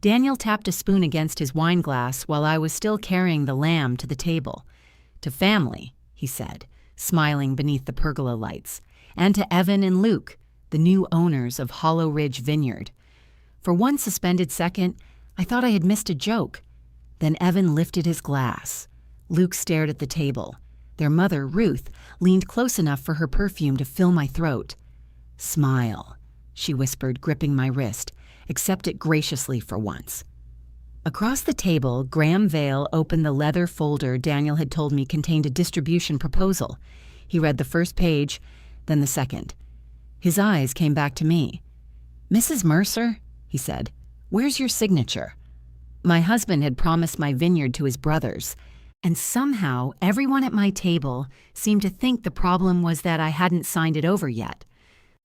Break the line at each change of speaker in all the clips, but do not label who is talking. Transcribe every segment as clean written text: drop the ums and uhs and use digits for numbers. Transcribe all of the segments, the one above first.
Daniel tapped a spoon against his wineglass while I was still carrying the lamb to the table. "To family," he said, smiling beneath the pergola lights, "and to Evan and Luke, the new owners of Hollow Ridge Vineyard." For one suspended second, I thought I had missed a joke. Then Evan lifted his glass. Luke stared at the table. Their mother, Ruth, leaned close enough for her perfume to fill my throat. "Smile," she whispered, gripping my wrist. "Accept it graciously for once." Across the table, Graham Vale opened the leather folder Daniel had told me contained a distribution proposal. He read the first page, then the second. His eyes came back to me. "Mrs. Mercer," he said, "where's your signature?" My husband had promised my vineyard to his brothers, and somehow everyone at my table seemed to think the problem was that I hadn't signed it over yet.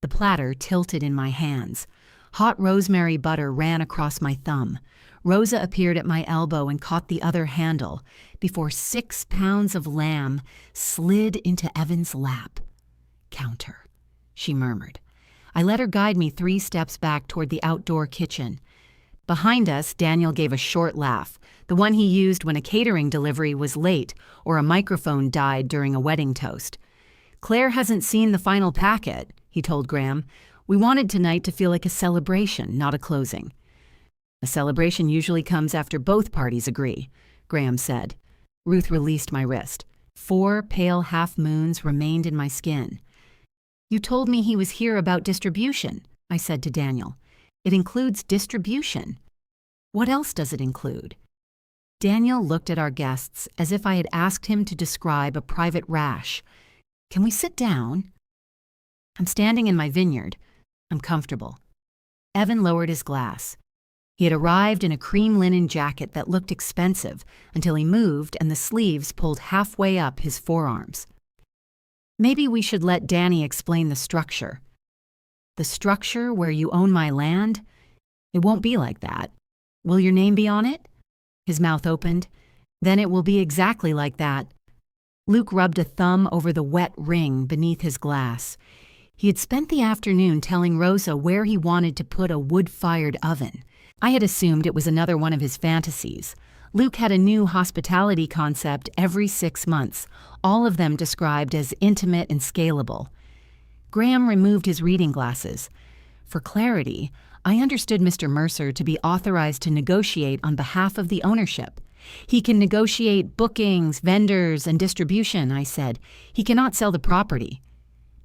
The platter tilted in my hands. Hot rosemary butter ran across my thumb. Rosa appeared at my elbow and caught the other handle before 6 pounds of lamb slid into Evan's lap. "Counter," she murmured. I let her guide me 3 steps back toward the outdoor kitchen. Behind us, Daniel gave a short laugh, the one he used when a catering delivery was late or a microphone died during a wedding toast. "Claire hasn't seen the final packet," he told Graham. "We wanted tonight to feel like a celebration, not a closing." "A celebration usually comes after both parties agree," Graham said. Ruth released my wrist. 4 pale half-moons remained in my skin. "You told me he was here about distribution," I said to Daniel. "It includes distribution. What else does it include?" Daniel looked at our guests as if I had asked him to describe a private rash. "Can we sit down?" "I'm standing in my vineyard. I'm comfortable." Evan lowered his glass. He had arrived in a cream linen jacket that looked expensive until he moved and the sleeves pulled halfway up his forearms. "Maybe we should let Danny explain the structure." "The structure where you own my land? It won't be like that. Will your name be on it?" His mouth opened. "Then it will be exactly like that." Luke rubbed a thumb over the wet ring beneath his glass. He had spent the afternoon telling Rosa where he wanted to put a wood-fired oven. I had assumed it was another one of his fantasies. Luke had a new hospitality concept every 6 months, all of them described as intimate and scalable. Graham removed his reading glasses. For clarity, I understood Mr. Mercer to be authorized to negotiate on behalf of the ownership. "He can negotiate bookings, vendors, and distribution," I said. "He cannot sell the property."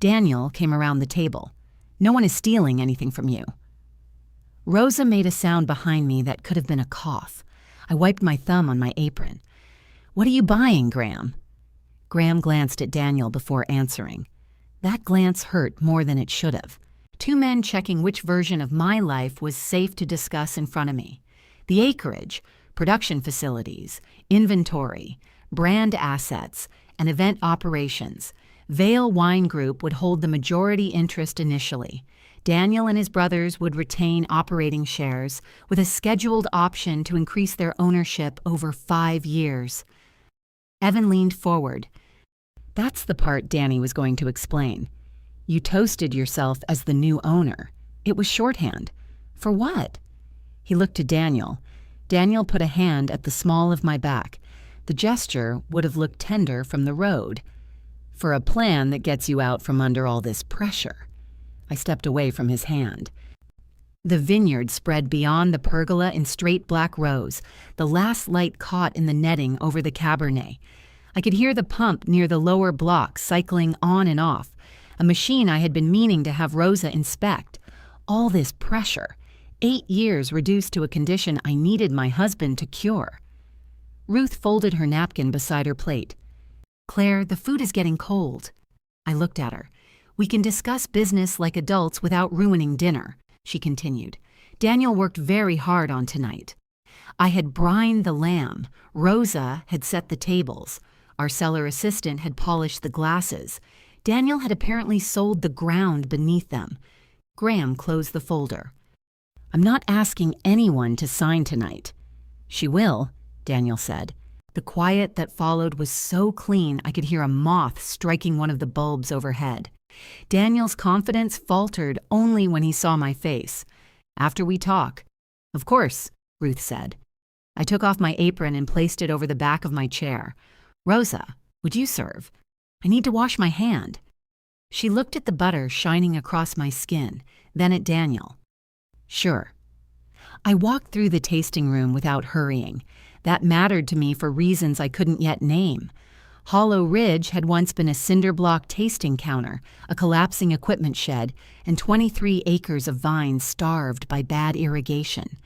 Daniel came around the table. "No one is stealing anything from you." Rosa made a sound behind me that could have been a cough. I wiped my thumb on my apron. "What are you buying, Graham?" Graham glanced at Daniel before answering. That glance hurt more than it should have. 2 men checking which version of my life was safe to discuss in front of me. The acreage, production facilities, inventory, brand assets, and event operations. Vale Wine Group would hold the majority interest initially. Daniel and his brothers would retain operating shares with a scheduled option to increase their ownership over 5 years. Evan leaned forward. "That's the part Danny was going to explain. You toasted yourself as the new owner. It was shorthand. For what?" He looked to Daniel. Daniel put a hand at the small of my back. The gesture would have looked tender from the road. "For a plan that gets you out from under all this pressure." I stepped away from his hand. The vineyard spread beyond the pergola in straight black rows, the last light caught in the netting over the Cabernet. I could hear the pump near the lower block cycling on and off, a machine I had been meaning to have Rosa inspect. All this pressure, 8 years reduced to a condition I needed my husband to cure. Ruth folded her napkin beside her plate. "Claire, the food is getting cold." I looked at her. "We can discuss business like adults without ruining dinner," she continued. "Daniel worked very hard on tonight. I had brined the lamb. Rosa had set the tables. Our cellar assistant had polished the glasses. Daniel had apparently sold the ground beneath them." Graham closed the folder. "I'm not asking anyone to sign tonight." "She will," Daniel said. The quiet that followed was so clean I could hear a moth striking one of the bulbs overhead. Daniel's confidence faltered only when he saw my face. "After we talk." "Of course," Ruth said. I took off my apron and placed it over the back of my chair. Rosa, would you serve? I need to wash my hand. She looked at the butter shining across my skin, then at Daniel. Sure. I walked through the tasting room without hurrying. That mattered to me for reasons I couldn't yet name. Hollow Ridge had once been a cinder block tasting counter, a collapsing equipment shed, and 23 acres of vines starved by bad irrigation.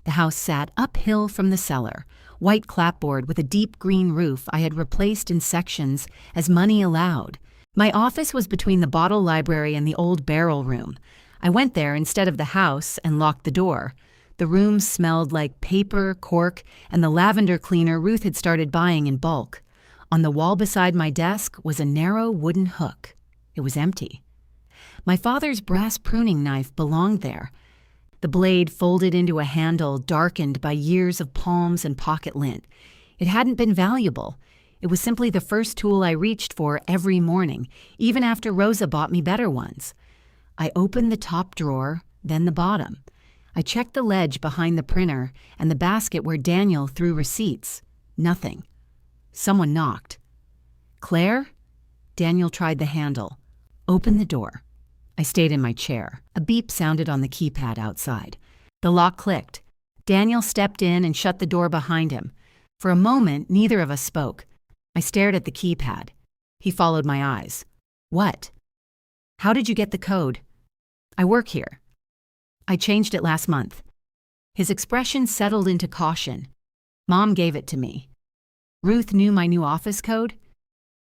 The house sat uphill from the cellar, white clapboard with a deep green roof I had replaced in sections as money allowed. My office was between the bottle library and the old barrel room. I went there instead of the house and locked the door. The room smelled like paper, cork, and the lavender cleaner Ruth had started buying in bulk. On the wall beside my desk was a narrow wooden hook. It was empty. My father's brass pruning knife belonged there. The blade folded into a handle darkened by years of palms and pocket lint. It hadn't been valuable. It was simply the first tool I reached for every morning, even after Rosa bought me better ones. I opened the top drawer, then the bottom. I checked the ledge behind the printer and the basket where Daniel threw receipts. Nothing. Someone knocked. Claire? Daniel tried the handle. Open the door. I stayed in my chair. A beep sounded on the keypad outside. The lock clicked. Daniel stepped in and shut the door behind him. For a moment, neither of us spoke. I stared at the keypad. He followed my eyes. What? How did you get the code? I work here. I changed it last month. His expression settled into caution. Mom gave it to me. Ruth knew my new office code?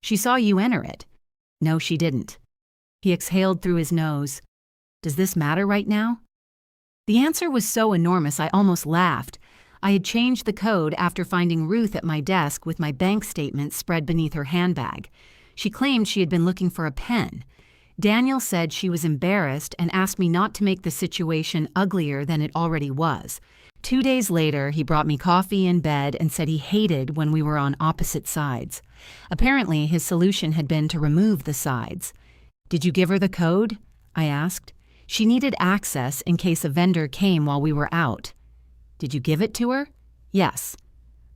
She saw you enter it. No, she didn't. He exhaled through his nose. Does this matter right now? The answer was so enormous I almost laughed. I had changed the code after finding Ruth at my desk with my bank statement spread beneath her handbag. She claimed she had been looking for a pen. Daniel said she was embarrassed and asked me not to make the situation uglier than it already was. 2 days later, he brought me coffee in bed and said he hated when we were on opposite sides. Apparently, his solution had been to remove the sides. Did you give her the code? I asked. She needed access in case a vendor came while we were out. Did you give it to her? Yes.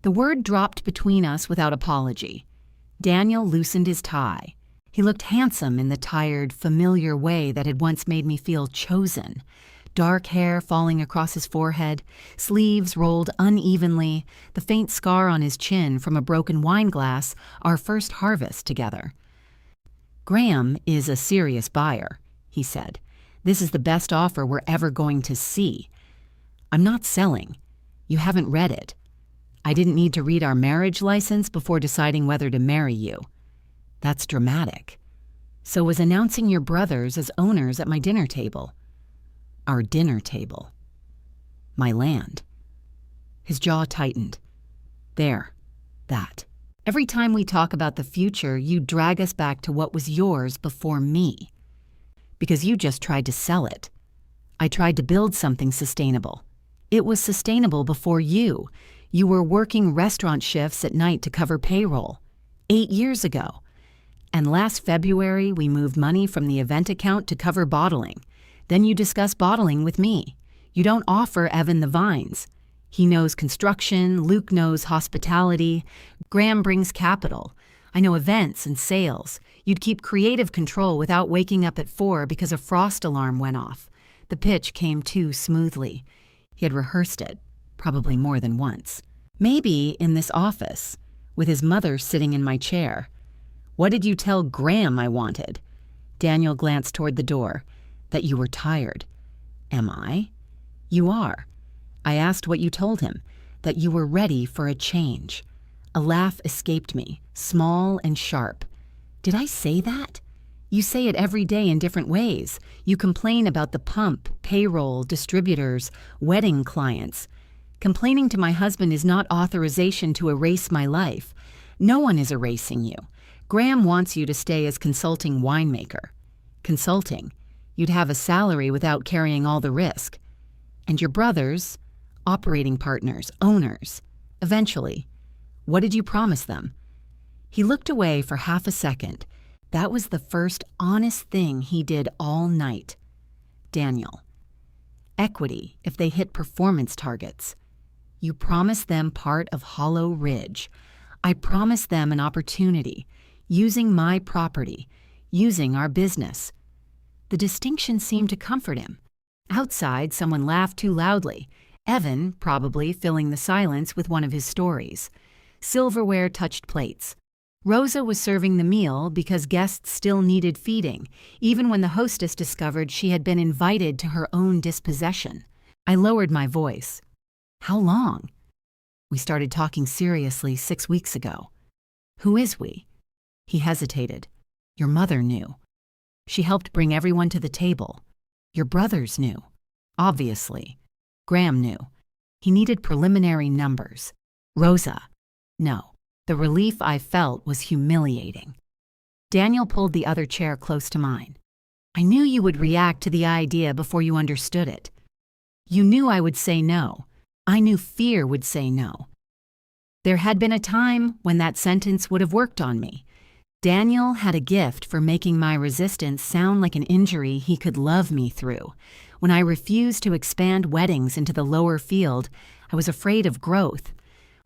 The word dropped between us without apology. Daniel loosened his tie. He looked handsome in the tired, familiar way that had once made me feel chosen. Dark hair falling across his forehead, sleeves rolled unevenly, the faint scar on his chin from a broken wine glass, our first harvest together. Graham is a serious buyer, he said. This is the best offer we're ever going to see. I'm not selling. You haven't read it. I didn't need to read our marriage license before deciding whether to marry you. That's dramatic. So was announcing your brothers as owners at my dinner table. Our dinner table. My land. His jaw tightened. There. That. Every time we talk about the future, you drag us back to what was yours before me. Because you just tried to sell it. I tried to build something sustainable. It was sustainable before you. You were working restaurant shifts at night to cover payroll. 8 years ago. And last February, we moved money from the event account to cover bottling. Then you discuss bottling with me. You don't offer Evan the vines. He knows construction, Luke knows hospitality, Graham brings capital. I know events and sales. You'd keep creative control without waking up at 4 because a frost alarm went off. The pitch came too smoothly. He had rehearsed it, probably more than once. Maybe in this office, with his mother sitting in my chair. What did you tell Graham I wanted? Daniel glanced toward the door. That you were tired. Am I? You are. I asked what you told him, that you were ready for a change. A laugh escaped me, small and sharp. Did I say that? You say it every day in different ways. You complain about the pump, payroll, distributors, wedding clients. Complaining to my husband is not authorization to erase my life. No one is erasing you. Graham wants you to stay as consulting winemaker. Consulting. You'd have a salary without carrying all the risk. And your brothers, operating partners, owners. Eventually. What did you promise them? He looked away for half a second. That was the first honest thing he did all night. Daniel. Equity if they hit performance targets. You promised them part of Hollow Ridge. I promised them an opportunity, using my property, using our business. The distinction seemed to comfort him. Outside, someone laughed too loudly. Evan, probably filling the silence with one of his stories. Silverware touched plates. Rosa was serving the meal because guests still needed feeding, even when the hostess discovered she had been invited to her own dispossession. I lowered my voice. How long? We started talking seriously 6 weeks ago. Who is we? He hesitated. Your mother knew. She helped bring everyone to the table. Your brothers knew. Obviously. Graham knew. He needed preliminary numbers. Rosa. No. The relief I felt was humiliating. Daniel pulled the other chair close to mine. I knew you would react to the idea before you understood it. You knew I would say no. I knew fear would say no. There had been a time when that sentence would have worked on me. Daniel had a gift for making my resistance sound like an injury he could love me through. When I refused to expand weddings into the lower field, I was afraid of growth.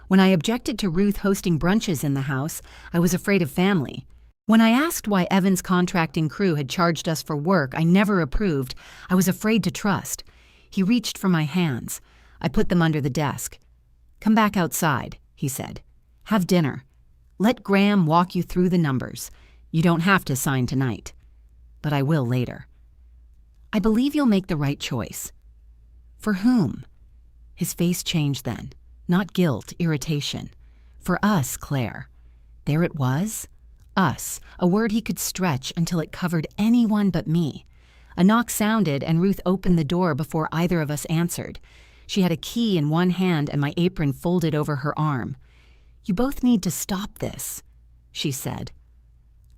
When I objected to Ruth hosting brunches in the house, I was afraid of family. When I asked why Evan's contracting crew had charged us for work I never approved, I was afraid to trust. He reached for my hands. I put them under the desk. Come back outside, he said. Have dinner. Let Graham walk you through the numbers. You don't have to sign tonight. But I will later. I believe you'll make the right choice. For whom? His face changed then. Not guilt, irritation. For us, Claire. There it was. Us, a word he could stretch until it covered anyone but me. A knock sounded and Ruth opened the door before either of us answered. She had a key in one hand and my apron folded over her arm. You both need to stop this, she said.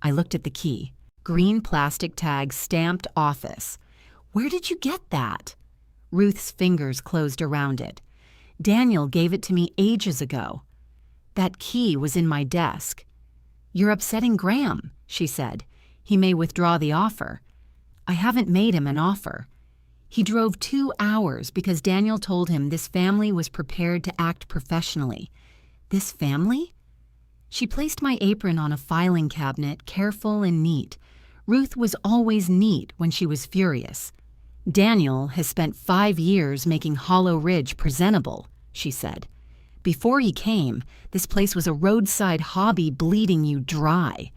I looked at the key. Green plastic tag stamped office. Where did you get that? Ruth's fingers closed around it. Daniel gave it to me ages ago. That key was in my desk. You're upsetting Graham, she said. He may withdraw the offer. I haven't made him an offer. He drove 2 hours because Daniel told him this family was prepared to act professionally. This family? She placed my apron on a filing cabinet, careful and neat. Ruth was always neat when she was furious. Daniel has spent 5 years making Hollow Ridge presentable, she said. Before he came, this place was a roadside hobby bleeding you dry.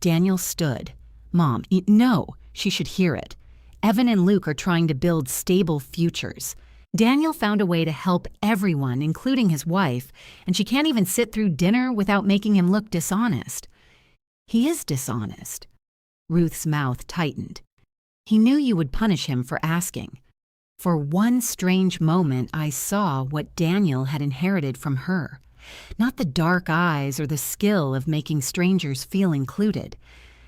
Daniel stood. Mom, no, she should hear it. Evan and Luke are trying to build stable futures. Daniel found a way to help everyone, including his wife, and she can't even sit through dinner without making him look dishonest. He is dishonest. Ruth's mouth tightened. He knew you would punish him for asking. For one strange moment, I saw what Daniel had inherited from her. Not the dark eyes or the skill of making strangers feel included.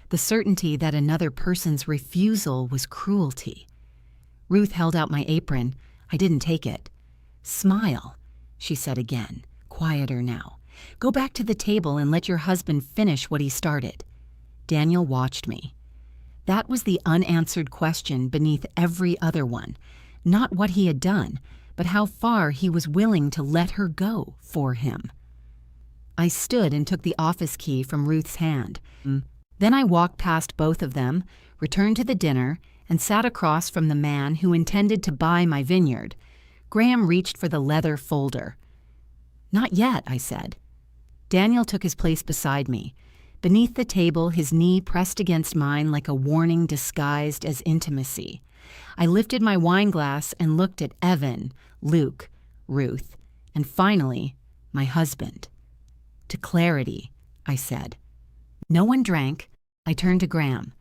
The certainty that another person's refusal was cruelty. Ruth held out my apron. I didn't take it. Smile, she said again, quieter now. Go back to the table and let your husband finish what he started. Daniel watched me. That was the unanswered question beneath every other one. Not what he had done, but how far he was willing to let her go for him. I stood and took the office key from Ruth's hand. Then I walked past both of them, returned to the dinner, and sat across from the man who intended to buy my vineyard. Graham reached for the leather folder. Not yet, I said. Daniel took his place beside me. Beneath the table, his knee pressed against mine like a warning disguised as intimacy. I lifted my wine glass and looked at Evan, Luke, Ruth, and finally, my husband. To clarity, I said. No one drank. I turned to Graham.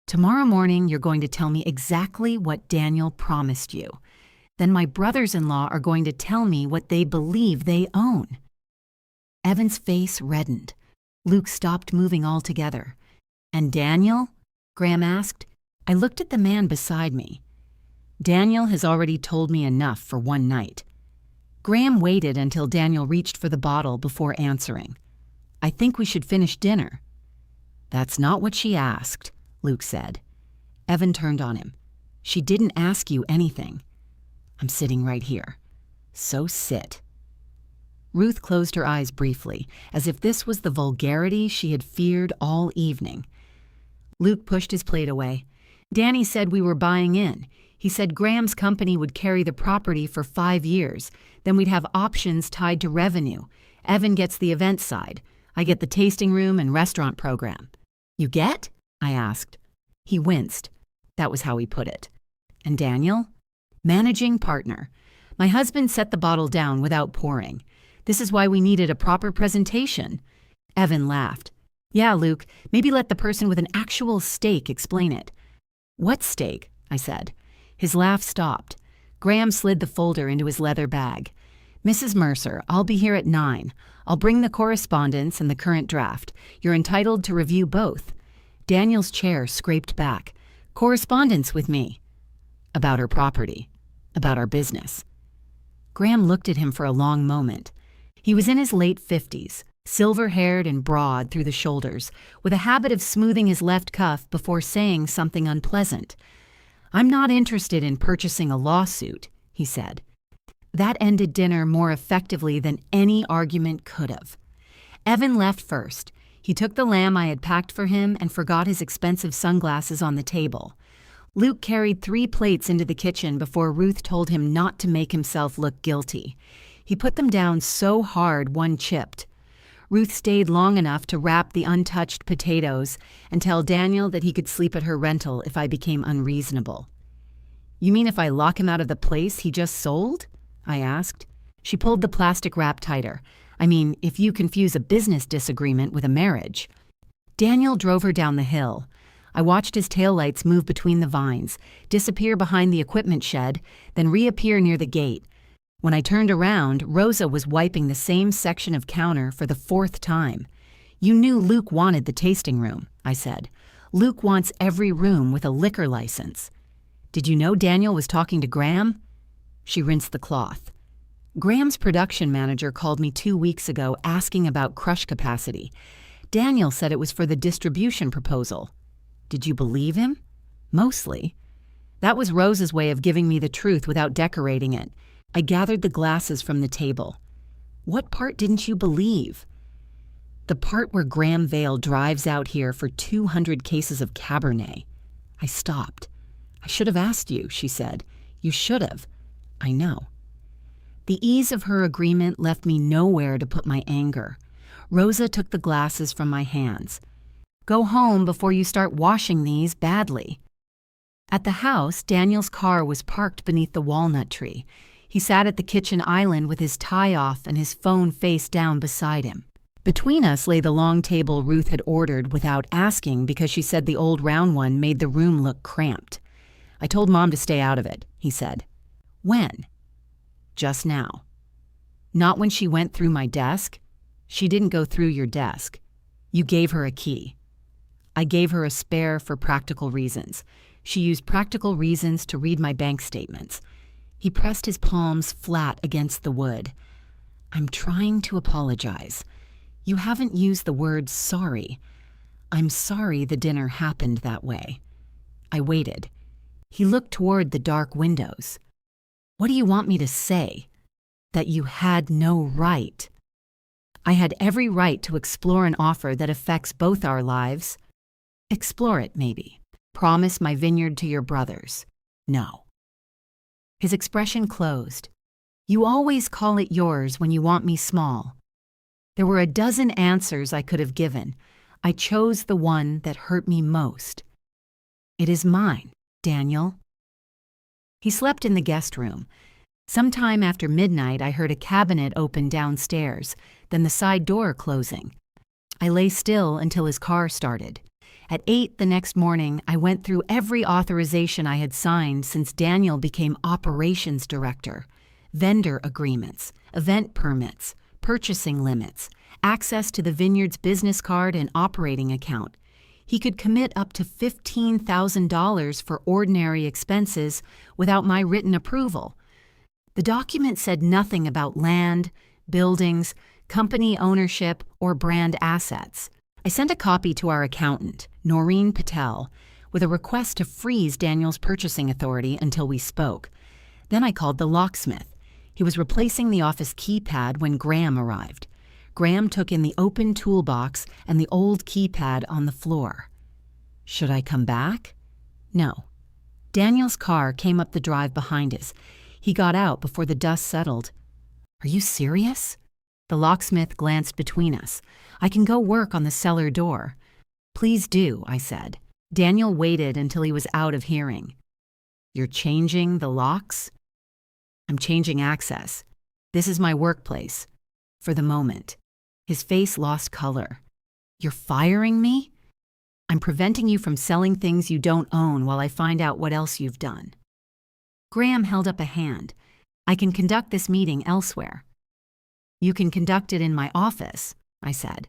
Tomorrow morning, you're going to tell me exactly what Daniel promised you. Then my brothers-in-law are going to tell me what they believe they own. Evan's face reddened. Luke stopped moving altogether. And Daniel? Graham asked. I looked at the man beside me. Daniel has already told me enough for one night. Graham waited until Daniel reached for the bottle before answering. I think we should finish dinner. That's not what she asked, Luke said. Evan turned on him. She didn't ask you anything. I'm sitting right here. So sit. Ruth closed her eyes briefly, as if this was the vulgarity she had feared all evening. Luke pushed his plate away. Danny said we were buying in. He said Graham's company would carry the property for 5 years. Then we'd have options tied to revenue. Evan gets the event side. I get the tasting room and restaurant program. You get? I asked. He winced. That was how he put it. And Daniel? Managing partner. My husband set the bottle down without pouring. This is why we needed a proper presentation. Evan laughed. Yeah, Luke, maybe let the person with an actual stake explain it. What stake? I said. His laugh stopped. Graham slid the folder into his leather bag. Mrs. Mercer, I'll be here at 9. I'll bring the correspondence and the current draft. You're entitled to review both. Daniel's chair scraped back. Correspondence with me. About her property. About our business. Graham looked at him for a long moment. He was in his late 50s, silver-haired and broad through the shoulders, with a habit of smoothing his left cuff before saying something unpleasant. I'm not interested in purchasing a lawsuit, he said. That ended dinner more effectively than any argument could have. Evan left first. He took the lamb I had packed for him and forgot his expensive sunglasses on the table. Luke carried 3 plates into the kitchen before Ruth told him not to make himself look guilty. He put them down so hard one chipped. Ruth stayed long enough to wrap the untouched potatoes and tell Daniel that he could sleep at her rental if I became unreasonable. You mean if I lock him out of the place he just sold? I asked. She pulled the plastic wrap tighter. I mean, if you confuse a business disagreement with a marriage. Daniel drove her down the hill. I watched his taillights move between the vines, disappear behind the equipment shed, then reappear near the gate. When I turned around, Rosa was wiping the same section of counter for the 4th time. You knew Luke wanted the tasting room, I said. Luke wants every room with a liquor license. Did you know Daniel was talking to Graham? She rinsed the cloth. Graham's production manager called me 2 weeks ago asking about crush capacity. Daniel said it was for the distribution proposal. Did you believe him? Mostly. That was Rosa's way of giving me the truth without decorating it. I gathered the glasses from the table. What part didn't you believe? The part where Graham Vale drives out here for 200 cases of Cabernet. I stopped. I should have asked you, she said. You should have. I know. The ease of her agreement left me nowhere to put my anger. Rosa took the glasses from my hands. Go home before you start washing these badly. At the house, Daniel's car was parked beneath the walnut tree. He sat at the kitchen island with his tie off and his phone face down beside him. Between us lay the long table Ruth had ordered without asking because she said the old round one made the room look cramped. I told Mom to stay out of it, he said. When? Just now. Not when she went through my desk? She didn't go through your desk. You gave her a key. I gave her a spare for practical reasons. She used practical reasons to read my bank statements. He pressed his palms flat against the wood. I'm trying to apologize. You haven't used the word sorry. I'm sorry the dinner happened that way. I waited. He looked toward the dark windows. What do you want me to say? That you had no right. I had every right to explore an offer that affects both our lives. Explore it, maybe. Promise my vineyard to your brothers. No. His expression closed. You always call it yours when you want me small. There were a dozen answers I could have given. I chose the one that hurt me most. It is mine, Daniel. He slept in the guest room. Sometime after midnight, I heard a cabinet open downstairs, then the side door closing. I lay still until his car started. At 8 the next morning, I went through every authorization I had signed since Daniel became operations director. Vendor agreements, event permits, purchasing limits, access to the Vineyard's business card and operating account. He could commit up to $15,000 for ordinary expenses without my written approval. The document said nothing about land, buildings, company ownership, or brand assets. I sent a copy to our accountant, Noreen Patel, with a request to freeze Daniel's purchasing authority until we spoke. Then I called the locksmith. He was replacing the office keypad when Graham arrived. Graham took in the open toolbox and the old keypad on the floor. Should I come back? No. Daniel's car came up the drive behind us. He got out before the dust settled. Are you serious? The locksmith glanced between us. I can go work on the cellar door. Please do, I said. Daniel waited until he was out of hearing. You're changing the locks? I'm changing access. This is my workplace. For the moment. His face lost color. You're firing me? I'm preventing you from selling things you don't own while I find out what else you've done. Graham held up a hand. I can conduct this meeting elsewhere. You can conduct it in my office, I said.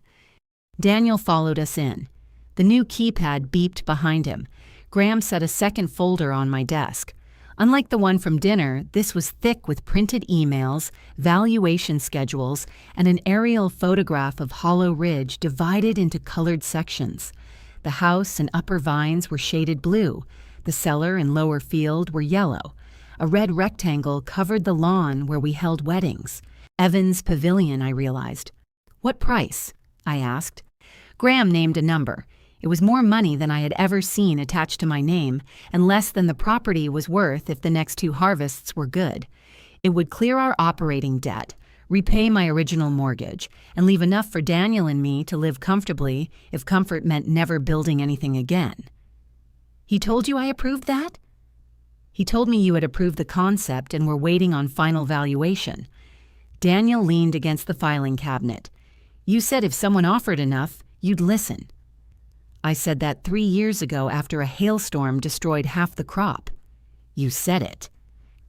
Daniel followed us in. The new keypad beeped behind him. Graham set a second folder on my desk. Unlike the one from dinner, this was thick with printed emails, valuation schedules, and an aerial photograph of Hollow Ridge divided into colored sections. The house and upper vines were shaded blue. The cellar and lower field were yellow. A red rectangle covered the lawn where we held weddings. Evan's pavilion, I realized. What price? I asked. Graham named a number. It was more money than I had ever seen attached to my name, and less than the property was worth if the next 2 harvests were good. It would clear our operating debt, repay my original mortgage, and leave enough for Daniel and me to live comfortably if comfort meant never building anything again. He told you I approved that? He told me you had approved the concept and were waiting on final valuation. Daniel leaned against the filing cabinet. You said if someone offered enough, you'd listen. I said that 3 years ago after a hailstorm destroyed half the crop. You said it.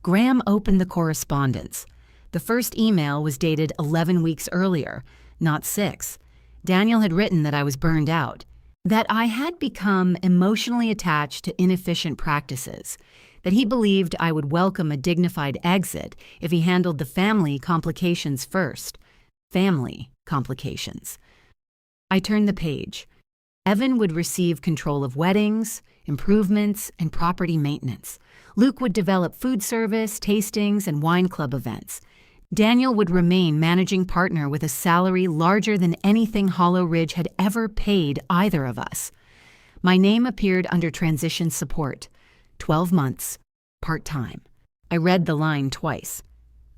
Graham opened the correspondence. The first email was dated 11 weeks earlier, not 6. Daniel had written that I was burned out, that I had become emotionally attached to inefficient practices, that he believed I would welcome a dignified exit if he handled the family complications first. Family complications. I turned the page. Evan would receive control of weddings, improvements, and property maintenance. Luke would develop food service, tastings, and wine club events. Daniel would remain managing partner with a salary larger than anything Hollow Ridge had ever paid either of us. My name appeared under transition support. 12 months, part-time. I read the line twice.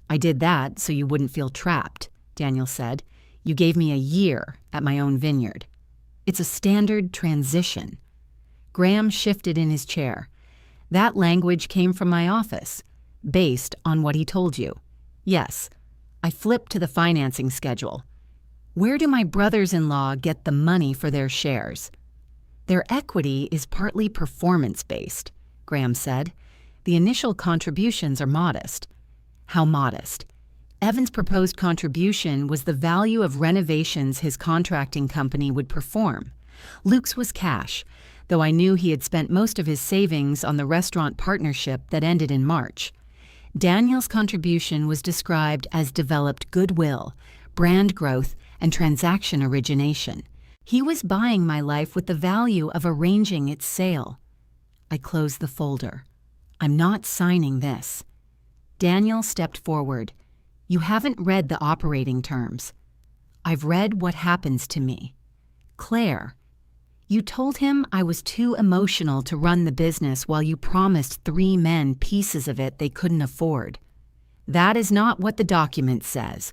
I did that so you wouldn't feel trapped, Daniel said. You gave me a year at my own vineyard. It's a standard transition. Graham shifted in his chair. That language came from my office, based on what he told you. Yes. I flipped to the financing schedule. Where do my brothers-in-law get the money for their shares? Their equity is partly performance-based, Graham said. The initial contributions are modest. How modest? Evan's proposed contribution was the value of renovations his contracting company would perform. Luke's was cash, though I knew he had spent most of his savings on the restaurant partnership that ended in March. Daniel's contribution was described as developed goodwill, brand growth, and transaction origination. He was buying my life with the value of arranging its sale. I closed the folder. I'm not signing this. Daniel stepped forward. You haven't read the operating terms. I've read what happens to me. Claire, you told him I was too emotional to run the business while you promised 3 men pieces of it they couldn't afford. That is not what the document says.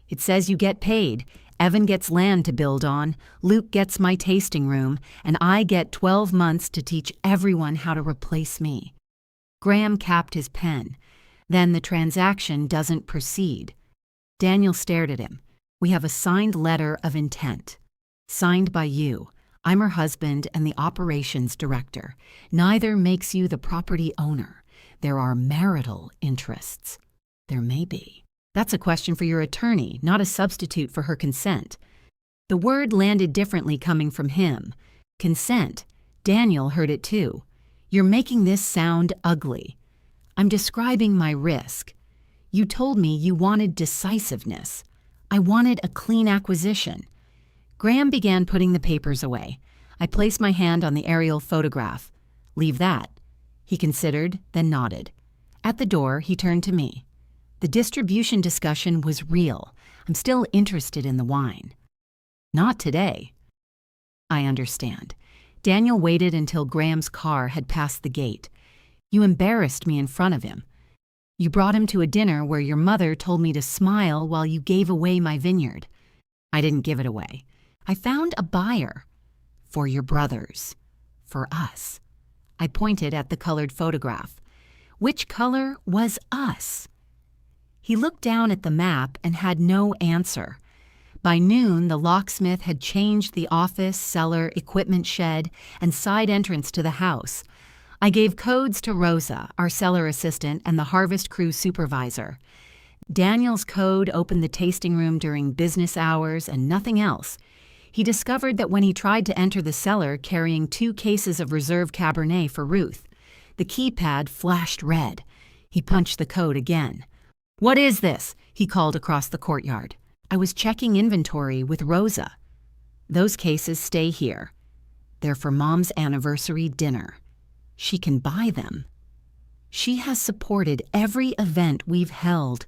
It says you get paid, Evan gets land to build on, Luke gets my tasting room, and I get 12 months to teach everyone how to replace me. Graham capped his pen. Then the transaction doesn't proceed. Daniel stared at him. We have a signed letter of intent. Signed by you. I'm her husband and the operations director. Neither makes you the property owner. There are marital interests. There may be. That's a question for your attorney, not a substitute for her consent. The word landed differently coming from him. Consent. Daniel heard it too. You're making this sound ugly. I'm describing my risk. You told me you wanted decisiveness. I wanted a clean acquisition. Graham began putting the papers away. I placed my hand on the aerial photograph. Leave that. He considered, then nodded. At the door, he turned to me. The distribution discussion was real. I'm still interested in the wine. Not today. I understand. Daniel waited until Graham's car had passed the gate. You embarrassed me in front of him. You brought him to a dinner where your mother told me to smile while you gave away my vineyard. I didn't give it away. I found a buyer. For your brothers. For us. I pointed at the colored photograph. Which color was us? He looked down at the map and had no answer. By noon, the locksmith had changed the office, cellar, equipment shed, and side entrance to the house. I gave codes to Rosa, our cellar assistant, and the harvest crew supervisor. Daniel's code opened the tasting room during business hours and nothing else. He discovered that when he tried to enter the cellar carrying 2 cases of reserve Cabernet for Ruth, the keypad flashed red. He punched the code again. "What is this?" he called across the courtyard. I was checking inventory with Rosa. "Those cases stay here. They're for Mom's anniversary dinner. She can buy them. She has supported every event we've held.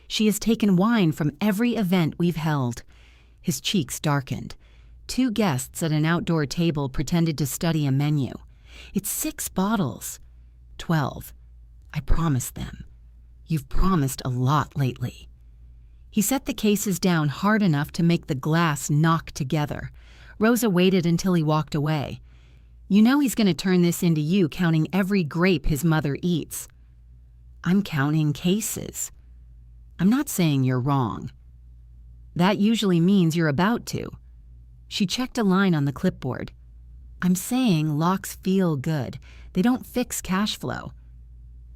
She has taken wine from every event we've held." His cheeks darkened. 2 guests at an outdoor table pretended to study a menu. "It's 6 bottles. 12. I promised them. You've promised a lot lately." He set the cases down hard enough to make the glass knock together. Rosa waited until he walked away. "You know he's going to turn this into you counting every grape his mother eats." "I'm counting cases." "I'm not saying you're wrong." "That usually means you're about to." She checked a line on the clipboard. "I'm saying locks feel good. They don't fix cash flow."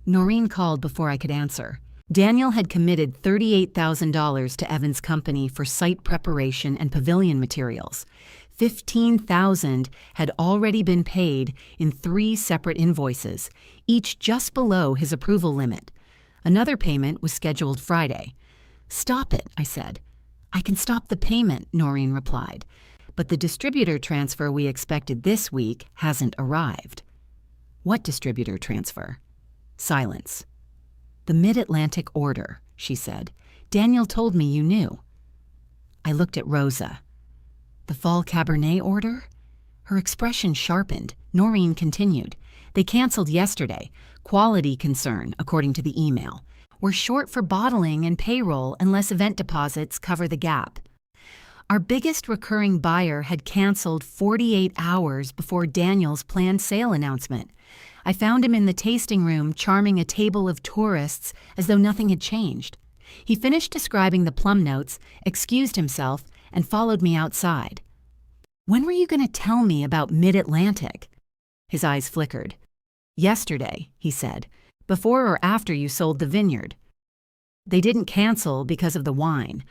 Noreen called before I could answer. Daniel had committed $38,000 to Evan's company for site preparation and pavilion materials. $15,000 had already been paid in 3 separate invoices, each just below his approval limit. Another payment was scheduled Friday. "Stop it," I said. "I can stop the payment," Noreen replied. "But the distributor transfer we expected this week hasn't arrived." "What distributor transfer?" Silence. "The Mid-Atlantic order," she said. "Daniel told me you knew." I looked at Rosa. "The fall Cabernet order?" Her expression sharpened. Noreen continued. "They canceled yesterday. Quality concern, according to the email. We're short for bottling and payroll unless event deposits cover the gap." Our biggest recurring buyer had canceled 48 hours before Daniel's planned sale announcement. I found him in the tasting room charming a table of tourists as though nothing had changed. He finished describing the plum notes, excused himself, and followed me outside. "When were you going to tell me about Mid-Atlantic?" His eyes flickered. "Yesterday," he said, "before or after you sold the vineyard." They didn't cancel because of the wine.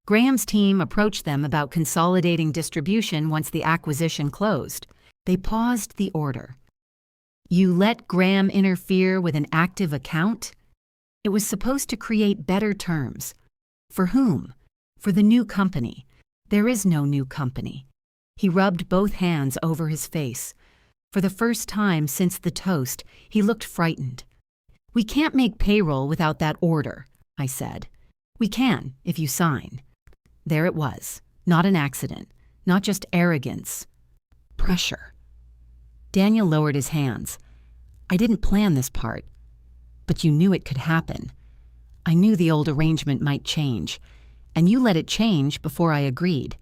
Graham's team approached them about consolidating distribution once the acquisition closed. They paused the order. "You let Graham interfere with an active account?" It was supposed to create better terms. For whom? For the new company. There is no new company. He rubbed both hands over his face. For the first time since the toast, he looked frightened. "We can't make payroll without that order," I said. "We can, if you sign." There it was. Not an accident. Not just arrogance. Pressure. Daniel lowered his hands. "I didn't plan this part. But you knew it could happen. I knew the old arrangement might change. And you let it change before I agreed."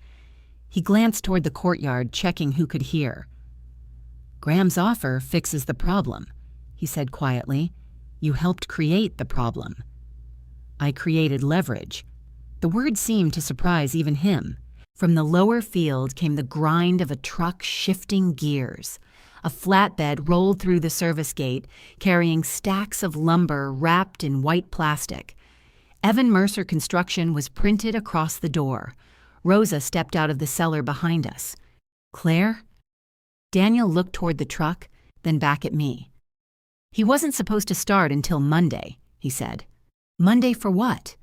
He glanced toward the courtyard, checking who could hear. "Graham's offer fixes the problem," he said quietly. "You helped create the problem." "I created leverage." The word seemed to surprise even him. From the lower field came the grind of a truck shifting gears. A flatbed rolled through the service gate, carrying stacks of lumber wrapped in white plastic. Evan Mercer Construction was printed across the door. Rosa stepped out of the cellar behind us. "Claire?" Daniel looked toward the truck, then back at me. "He wasn't supposed to start until Monday," he said. "Monday for what?"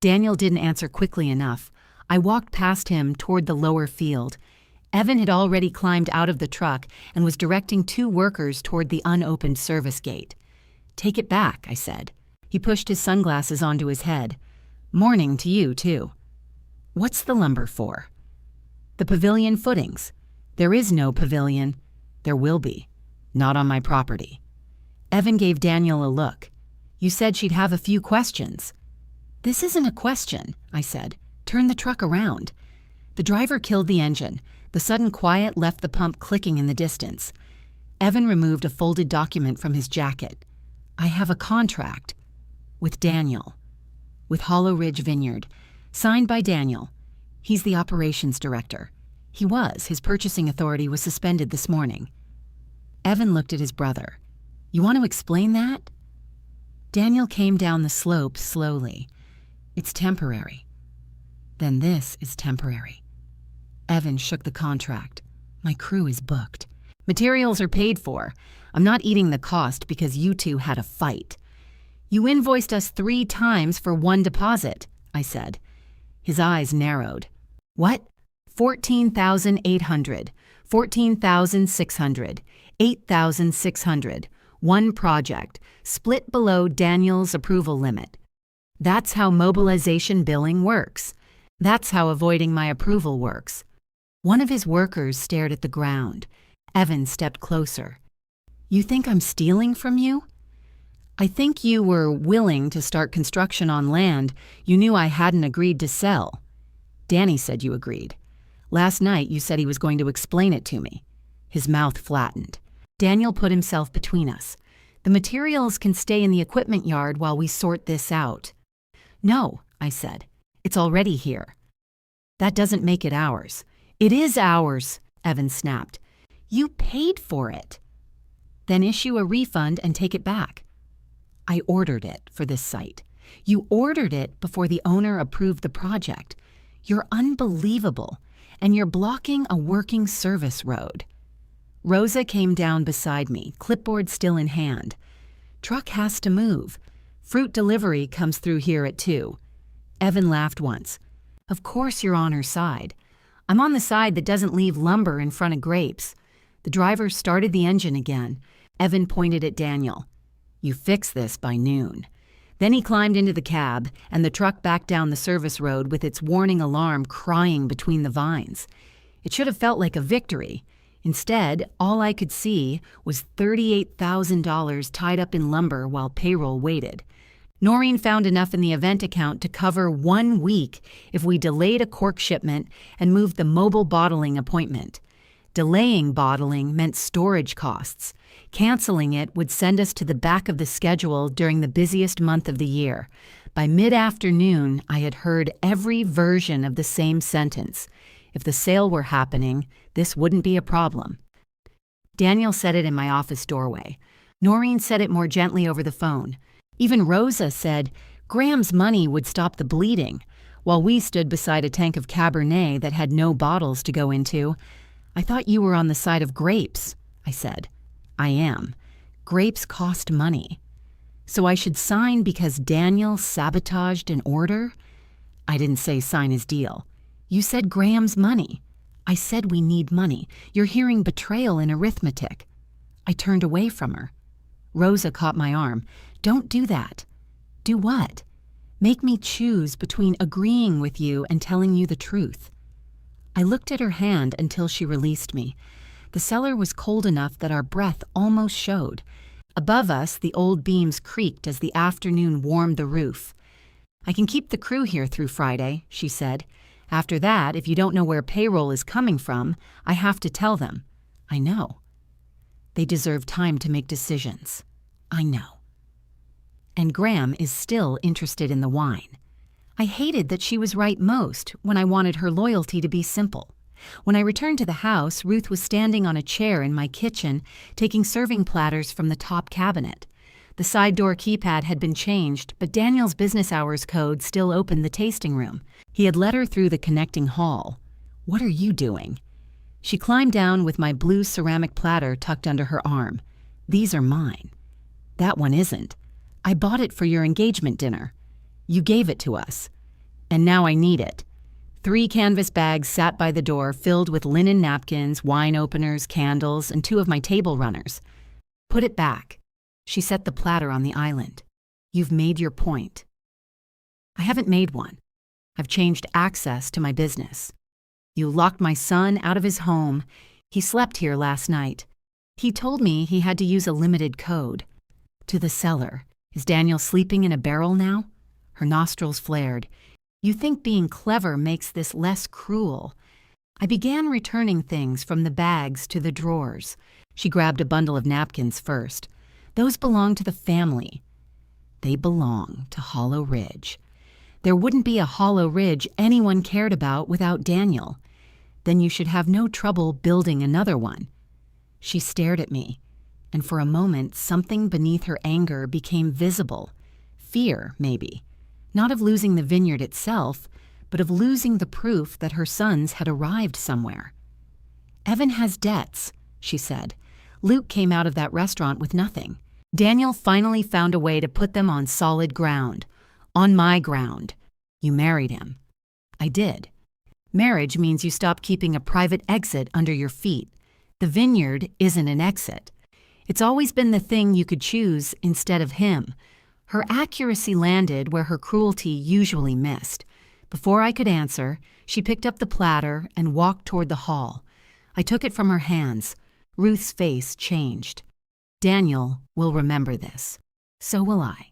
Daniel didn't answer quickly enough. I walked past him toward the lower field. Evan had already climbed out of the truck and was directing 2 workers toward the unopened service gate. "Take it back," I said. He pushed his sunglasses onto his head. "Morning to you, too." "What's the lumber for?" "The pavilion footings." "There is no pavilion." "There will be. Not on my property." Evan gave Daniel a look. "You said she'd have a few questions." "This isn't a question," I said. "Turn the truck around." The driver killed the engine. The sudden quiet left the pump clicking in the distance. Evan removed a folded document from his jacket. "I have a contract." "With Daniel." "With Hollow Ridge Vineyard. Signed by Daniel. He's the operations director. He was. His purchasing authority was suspended this morning." Evan looked at his brother. "You want to explain that?" Daniel came down the slope slowly. "It's temporary." "Then this is temporary." Evan shook the contract. "My crew is booked. Materials are paid for. I'm not eating the cost because you two had a fight." "You invoiced us 3 times for one deposit," I said. His eyes narrowed. "What?" $14,800, $14,600, $8,600. One project, split below Daniel's approval limit. That's how mobilization billing works. That's how avoiding my approval works. One of his workers stared at the ground. Evan stepped closer. "You think I'm stealing from you?" "I think you were willing to start construction on land you knew I hadn't agreed to sell." "Danny said you agreed. Last night you said he was going to explain it to me." His mouth flattened. Daniel put himself between us. "The materials can stay in the equipment yard while we sort this out." "No," I said. "It's already here." "That doesn't make it ours." "It is ours," Evan snapped. "You paid for it." "Then issue a refund and take it back." "I ordered it for this site." "You ordered it before the owner approved the project. You're unbelievable, and you're blocking a working service road." Rosa came down beside me, clipboard still in hand. "Truck has to move. Fruit delivery comes through here at 2. Evan laughed once. "Of course you're on her side. I'm on the side that doesn't leave lumber in front of grapes." The driver started the engine again. Evan pointed at Daniel. "You fix this by noon." Then he climbed into the cab, and the truck backed down the service road with its warning alarm crying between the vines. It should have felt like a victory. Instead, all I could see was $38,000 tied up in lumber while payroll waited. Noreen found enough in the event account to cover 1 week if we delayed a cork shipment and moved the mobile bottling appointment. Delaying bottling meant storage costs. Canceling it would send us to the back of the schedule during the busiest month of the year. By mid-afternoon, I had heard every version of the same sentence. If the sale were happening, this wouldn't be a problem. Daniel said it in my office doorway. Noreen said it more gently over the phone. Even Rosa said Graham's money would stop the bleeding, while we stood beside a tank of Cabernet that had no bottles to go into. "I thought you were on the side of grapes," I said. "I am. Grapes cost money." "So I should sign because Daniel sabotaged an order?" "I didn't say sign his deal. You said Graham's money." "I said we need money. You're hearing betrayal in arithmetic." I turned away from her. Rosa caught my arm. "Don't do that." "Do what?" "Make me choose between agreeing with you and telling you the truth." I looked at her hand until she released me. The cellar was cold enough that our breath almost showed. Above us, the old beams creaked as the afternoon warmed the roof. "I can keep the crew here through Friday," she said. "After that, if you don't know where payroll is coming from, I have to tell them." "I know." "They deserve time to make decisions." "I know." And Graham is still interested in the wine. I hated that she was right most when I wanted her loyalty to be simple. When I returned to the house, Ruth was standing on a chair in my kitchen, taking serving platters from the top cabinet. The side door keypad had been changed, but Daniel's business hours code still opened the tasting room. He had let her through the connecting hall. "What are you doing?" She climbed down with my blue ceramic platter tucked under her arm. "These are mine." "That one isn't. I bought it for your engagement dinner. You gave it to us. And now I need it." 3 canvas bags sat by the door filled with linen napkins, wine openers, candles, and 2 of my table runners. "Put it back." She set the platter on the island. You've made your point. I haven't made one. I've changed access to my business. You locked my son out of his home. He slept here last night. He told me he had to use a limited code. To the cellar. Is Daniel sleeping in a barrel now? Her nostrils flared. You think being clever makes this less cruel. I began returning things from the bags to the drawers. She grabbed a bundle of napkins first. Those belong to the family. They belong to Hollow Ridge. There wouldn't be a Hollow Ridge anyone cared about without Daniel. Then you should have no trouble building another one. She stared at me, and for a moment something beneath her anger became visible. Fear, maybe. Not of losing the vineyard itself, but of losing the proof that her sons had arrived somewhere. Evan has debts, she said. Luke came out of that restaurant with nothing. Daniel finally found a way to put them on solid ground. On my ground. You married him. I did. Marriage means you stop keeping a private exit under your feet. The vineyard isn't an exit. It's always been the thing you could choose instead of him. Her accuracy landed where her cruelty usually missed. Before I could answer, she picked up the platter and walked toward the hall. I took it from her hands. Ruth's face changed. Daniel will remember this. So will I.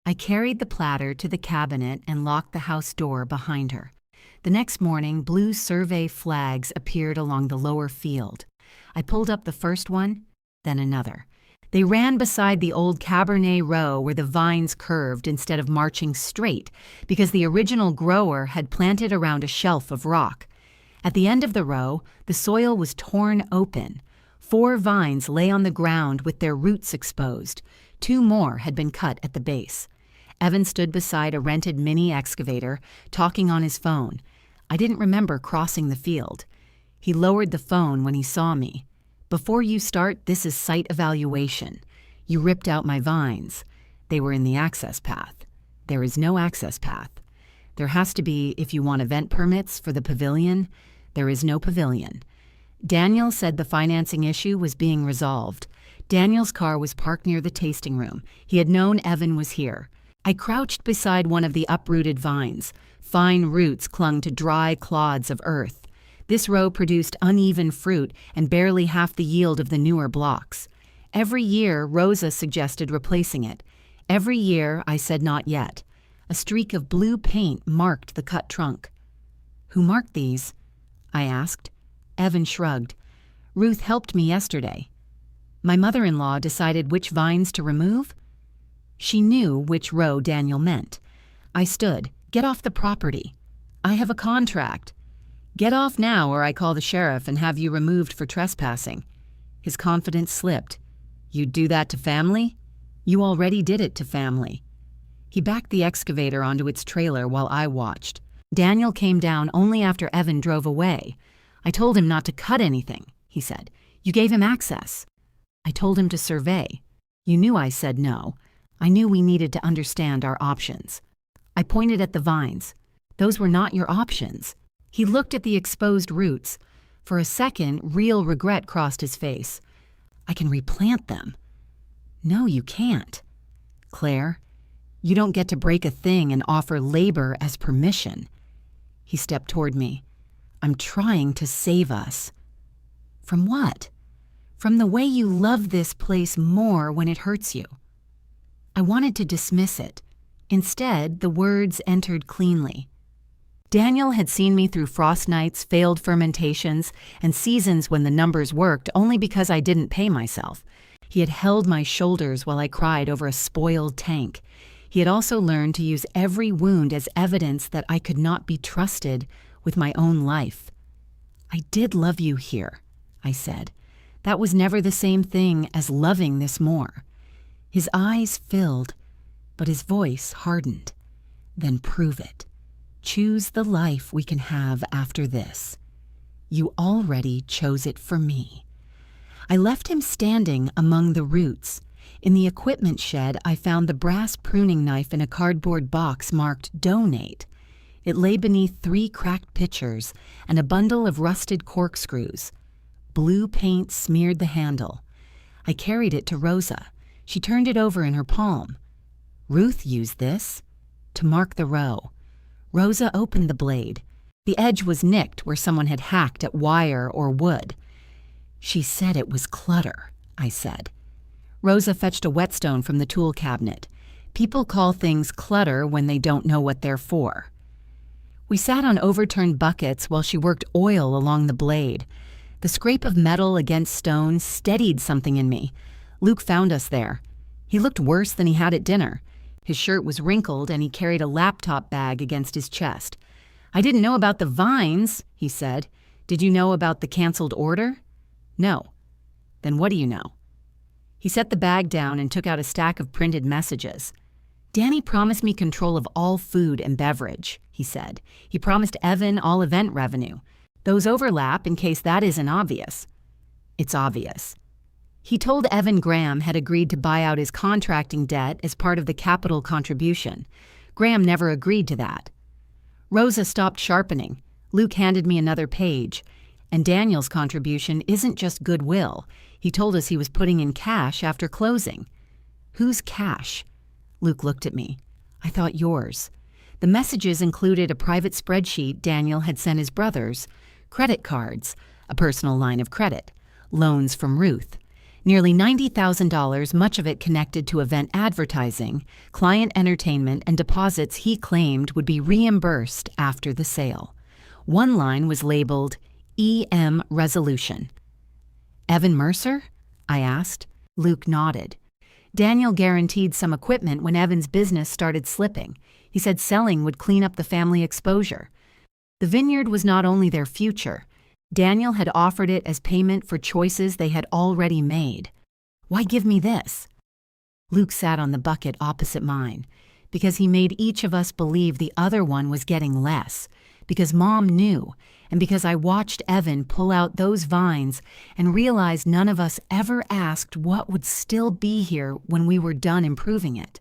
I carried the platter to the cabinet and locked the house door behind her. The next morning, blue survey flags appeared along the lower field. I pulled up the first one, then another. They ran beside the old Cabernet row where the vines curved instead of marching straight because the original grower had planted around a shelf of rock. At the end of the row, the soil was torn open. 4 vines lay on the ground with their roots exposed. 2 more had been cut at the base. Evan stood beside a rented mini excavator, talking on his phone. I didn't remember crossing the field. He lowered the phone when he saw me. Before you start, this is site evaluation. You ripped out my vines. They were in the access path. There is no access path. There has to be if you want event permits for the pavilion. There is no pavilion. Daniel said the financing issue was being resolved. Daniel's car was parked near the tasting room. He had known Evan was here. I crouched beside one of the uprooted vines. Fine roots clung to dry clods of earth. This row produced uneven fruit and barely half the yield of the newer blocks. Every year, Rosa suggested replacing it. Every year, I said not yet. A streak of blue paint marked the cut trunk. Who marked these? I asked. Evan shrugged. Ruth helped me yesterday. My mother-in-law decided which vines to remove? She knew which row Daniel meant. I stood. Get off the property. I have a contract. Get off now or I call the sheriff and have you removed for trespassing. His confidence slipped. You'd do that to family? You already did it to family. He backed the excavator onto its trailer while I watched. Daniel came down only after Evan drove away. I told him not to cut anything, he said. You gave him access. I told him to survey. You knew I said no. I knew we needed to understand our options. I pointed at the vines. Those were not your options. He looked at the exposed roots. For a second, real regret crossed his face. I can replant them. No, you can't. Claire, you don't get to break a thing and offer labor as permission. He stepped toward me. I'm trying to save us. From what? From the way you love this place more when it hurts you. I wanted to dismiss it. Instead, the words entered cleanly. Daniel had seen me through frost nights, failed fermentations, and seasons when the numbers worked only because I didn't pay myself. He had held my shoulders while I cried over a spoiled tank. He had also learned to use every wound as evidence that I could not be trusted with my own life. I did love you here, I said. That was never the same thing as loving this more. His eyes filled, but his voice hardened. Then prove it. Choose the life we can have after this. You already chose it for me. I left him standing among the roots. In the equipment shed, I found the brass pruning knife in a cardboard box marked Donate. It lay beneath 3 cracked pitchers and a bundle of rusted corkscrews. Blue paint smeared the handle. I carried it to Rosa. She turned it over in her palm. Ruth used this to mark the row. Rosa opened the blade. The edge was nicked where someone had hacked at wire or wood. She said it was clutter, I said. Rosa fetched a whetstone from the tool cabinet. People call things clutter when they don't know what they're for. We sat on overturned buckets while she worked oil along the blade. The scrape of metal against stone steadied something in me. Luke found us there. He looked worse than he had at dinner. His shirt was wrinkled and he carried a laptop bag against his chest. "I didn't know about the vines," he said. "Did you know about the canceled order?" "No." "Then what do you know?" He set the bag down and took out a stack of printed messages. "Danny promised me control of all food and beverage," he said. "He promised Evan all event revenue. Those overlap in case that isn't obvious." "It's obvious." He told Evan Graham had agreed to buy out his contracting debt as part of the capital contribution. Graham never agreed to that. Rosa stopped sharpening. Luke handed me another page. "And Daniel's contribution isn't just goodwill. He told us he was putting in cash after closing." "Whose cash?" Luke looked at me. "I thought yours." The messages included a private spreadsheet Daniel had sent his brothers, credit cards, a personal line of credit, loans from Ruth, nearly $90,000, much of it connected to event advertising, client entertainment, and deposits he claimed would be reimbursed after the sale. One line was labeled EM Resolution. "Evan Mercer?" I asked. Luke nodded. "Daniel guaranteed some equipment when Evan's business started slipping. He said selling would clean up the family exposure. The Vineyard was not only their future. Daniel had offered it as payment for choices they had already made. Why give me this?" Luke sat on the bucket opposite mine. "Because he made each of us believe the other one was getting less. Because Mom knew. And because I watched Evan pull out those vines and realized none of us ever asked what would still be here when we were done improving it."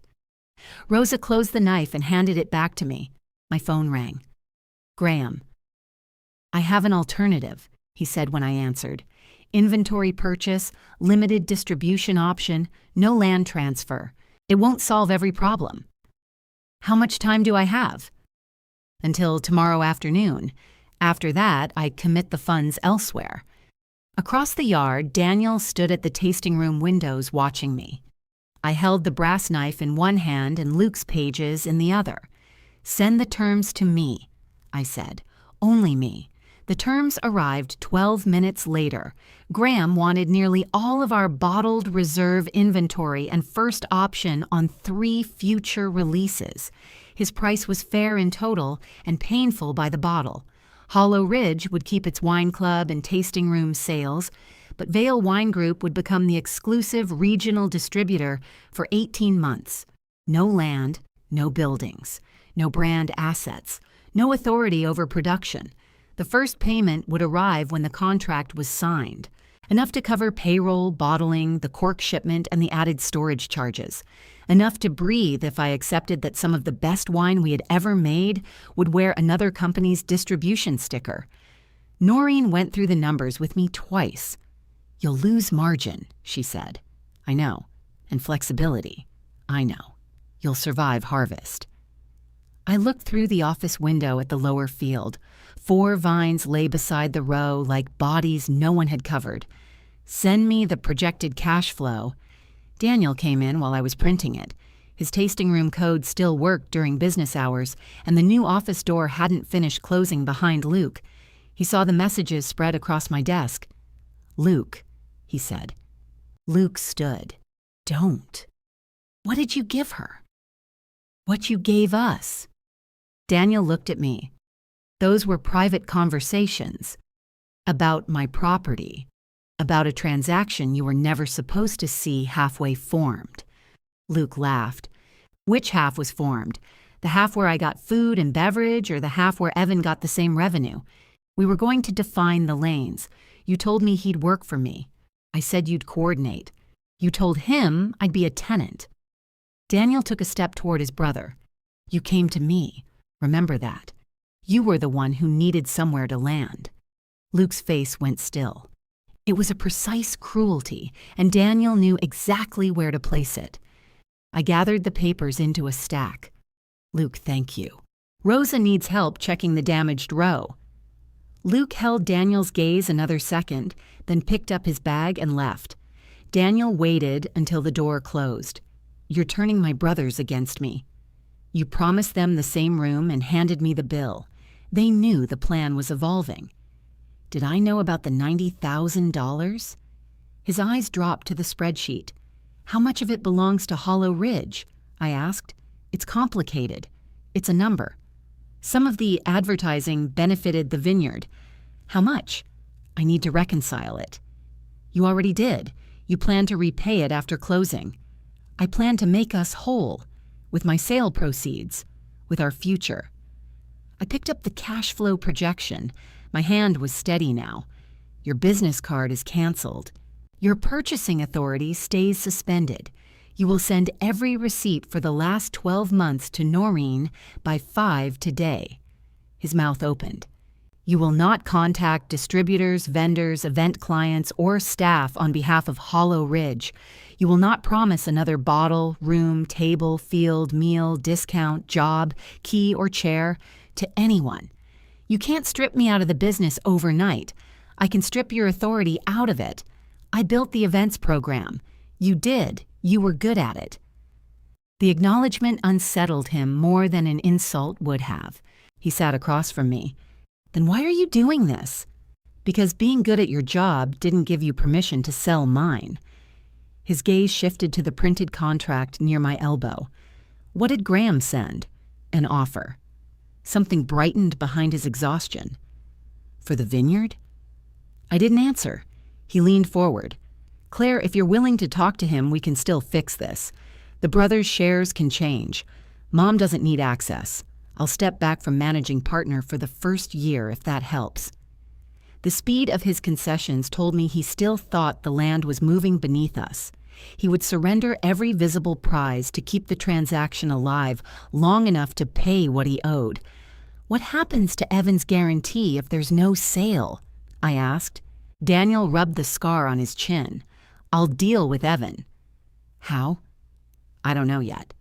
Rosa closed the knife and handed it back to me. My phone rang. "Graham." "I have an alternative," he said when I answered. "Inventory purchase, limited distribution option, no land transfer. It won't solve every problem." "How much time do I have?" "Until tomorrow afternoon. After that, I commit the funds elsewhere." Across the yard, Daniel stood at the tasting room windows watching me. I held the brass knife in one hand and Luke's pages in the other. "Send the terms to me," I said. "Only me." The terms arrived 12 minutes later. Graham wanted nearly all of our bottled reserve inventory and first option on 3 future releases. His price was fair in total and painful by the bottle. Hollow Ridge would keep its wine club and tasting room sales, but Vale Wine Group would become the exclusive regional distributor for 18 months. No land, no buildings, no brand assets, no authority over production. The first payment would arrive when the contract was signed, enough to cover payroll, bottling, the cork shipment, and the added storage charges. Enough to breathe if I accepted that some of the best wine we had ever made would wear another company's distribution sticker. Noreen went through the numbers with me twice. "You'll lose margin," she said. "I know. And flexibility. I know. You'll survive harvest." I looked through the office window at the lower field. 4 vines lay beside the row like bodies no one had covered. "Send me the projected cash flow." Daniel came in while I was printing it. His tasting room code still worked during business hours, and the new office door hadn't finished closing behind Luke. He saw the messages spread across my desk. "Luke," he said. Luke stood. "Don't." "What did you give her?" "What you gave us." Daniel looked at me. "Those were private conversations. About my property. About a transaction you were never supposed to see halfway formed." Luke laughed. "Which half was formed? The half where I got food and beverage, or the half where Evan got the same revenue? We were going to define the lanes. You told me he'd work for me. I said you'd coordinate. You told him I'd be a tenant." Daniel took a step toward his brother. "You came to me. Remember that. You were the one who needed somewhere to land." Luke's face went still. It was a precise cruelty, and Daniel knew exactly where to place it. I gathered the papers into a stack. Luke, thank you. Rosa needs help checking the damaged row. Luke held Daniel's gaze another second, then picked up his bag and left. Daniel waited until the door closed. You're turning my brothers against me. You promised them the same room and handed me the bill. They knew the plan was evolving. Did I know about the $90,000? His eyes dropped to the spreadsheet. How much of it belongs to Hollow Ridge? I asked. It's complicated. It's a number. Some of the advertising benefited the Vineyard. How much? I need to reconcile it. You already did. You plan to repay it after closing. I plan to make us whole, with my sale proceeds, with our future. I picked up the cash flow projection. My hand was steady now. Your business card is canceled. Your purchasing authority stays suspended. You will send every receipt for the last 12 months to Noreen by 5 today. His mouth opened. You will not contact distributors, vendors, event clients, or staff on behalf of Hollow Ridge. You will not promise another bottle, room, table, field, meal, discount, job, key, or chair to anyone. You can't strip me out of the business overnight. I can strip your authority out of it. I built the events program. You did. You were good at it. The acknowledgement unsettled him more than an insult would have. He sat across from me. Then why are you doing this? Because being good at your job didn't give you permission to sell mine. His gaze shifted to the printed contract near my elbow. What did Graham send? An offer. Something brightened behind his exhaustion. For the Vineyard? I didn't answer. He leaned forward. Claire, if you're willing to talk to him, we can still fix this. The brothers' shares can change. Mom doesn't need access. I'll step back from managing partner for the first year if that helps. The speed of his concessions told me he still thought the land was moving beneath us. He would surrender every visible prize to keep the transaction alive long enough to pay what he owed. What happens to Evan's guarantee if there's no sale? I asked. Daniel rubbed the scar on his chin. I'll deal with Evan. How? I don't know yet.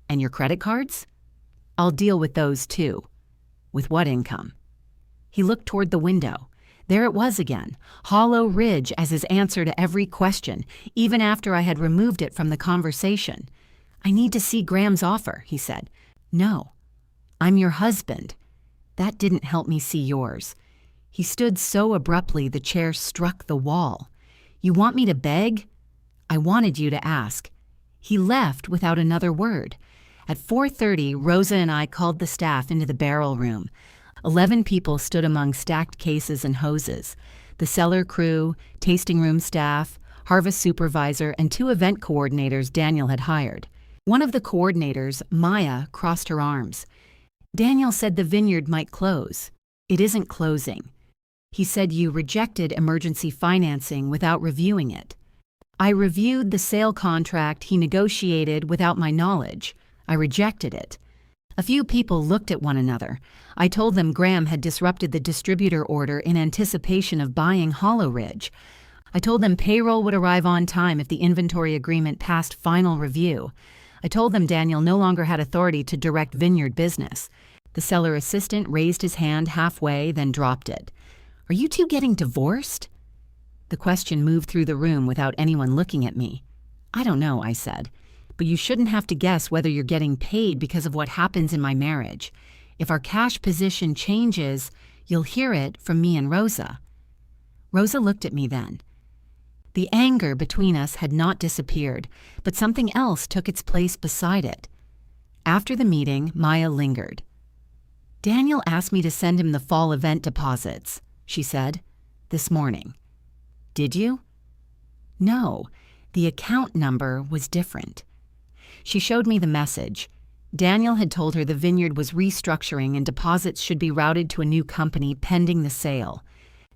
And your credit cards? I'll deal with those too. With what income? He looked toward the window. There it was again, Hollow Ridge as his answer to every question, even after I had removed it from the conversation. I need to see Graham's offer, he said. No, I'm your husband. That didn't help me see yours. He stood so abruptly the chair struck the wall. You want me to beg? I wanted you to ask. He left without another word. At 4:30, Rosa and I called the staff into the barrel room. 11 people stood among stacked cases and hoses. The cellar crew, tasting room staff, harvest supervisor, and 2 event coordinators Daniel had hired. One of the coordinators, Maya, crossed her arms. Daniel said the Vineyard might close. It isn't closing. He said you rejected emergency financing without reviewing it. I reviewed the sale contract he negotiated without my knowledge. I rejected it. A few people looked at one another. I told them Graham had disrupted the distributor order in anticipation of buying Hollow Ridge. I told them payroll would arrive on time if the inventory agreement passed final review. I told them Daniel no longer had authority to direct Vineyard business. The seller assistant raised his hand halfway, then dropped it. Are you two getting divorced? The question moved through the room without anyone looking at me. I don't know, I said. But you shouldn't have to guess whether you're getting paid because of what happens in my marriage. If our cash position changes, you'll hear it from me and Rosa. Rosa looked at me then. The anger between us had not disappeared, but something else took its place beside it. After the meeting, Maya lingered. Daniel asked me to send him the fall event deposits, she said, this morning. Did you? No, the account number was different. She showed me the message. Daniel had told her the Vineyard was restructuring and deposits should be routed to a new company pending the sale.